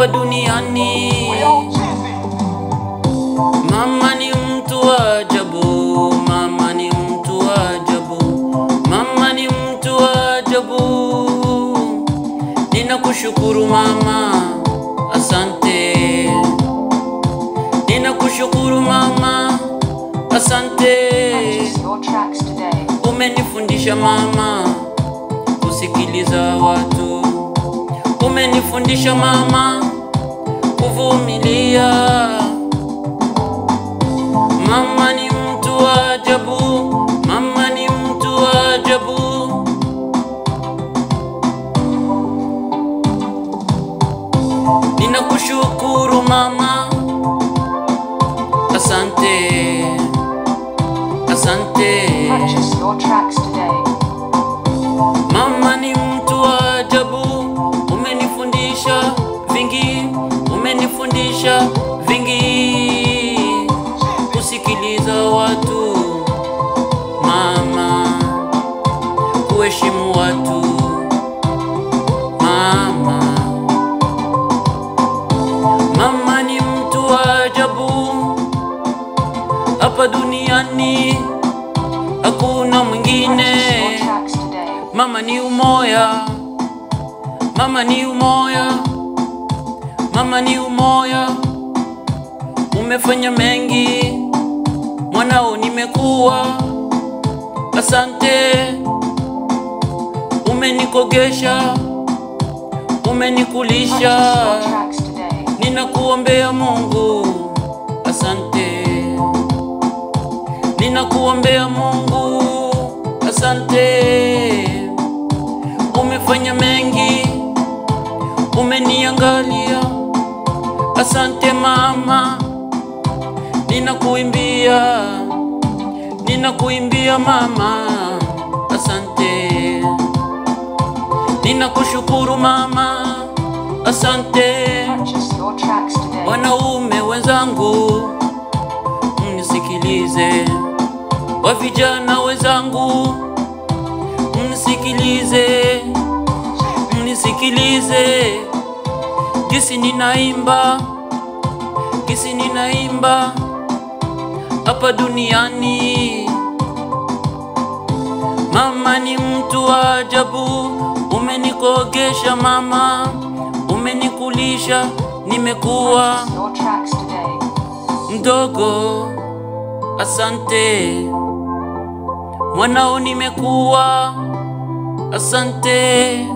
hapa duniani. Mama ni mtu wa ajabu, mama ni mtu wa ajabu, mama ni mtu wa ajabu. Ninakushukuru mama, asante. Ninakushukuru mama, asante. Umenifundisha mama kusikiliza watu, umenifundisha mama kuvumilia. Mama ni mtu wa ajabu, mama ni mtu wa ajabu. Ninakushukuru mama, asante, asante. Mama ni mtu wa ajabu, umenifundisha vingi, umenifundisha vingi. Kusikiliza watu mama, kuheshimu watu mama. Mama ni mtu wa ajabu, hapa duniani hakuna mwingine. Mama ni umoya, mama ni umoya, mama ni umoya. Umefanya mengi, mwanao nimekuwa, asante. Umenikogesha, umenikulisha. Ninakuombea Mungu, asante. Ninakuombea Mungu, asante. Umefanya mengi, umeniangalia, asante mama. Ninakuimbia, ninakuimbia mama, asante. Ninakushukuru mama, asante. Wanaume wenzangu mnisikilize, wa vijana wenzangu mnisikilize, mnisikilize. Kisi ninaimba, kisi ninaimba hapa duniani. Mama ni mtu wa ajabu, umenikogesha mama, umenikulisha. Nimekuwa mdogo, asante. Mwanao nimekuwa, asante.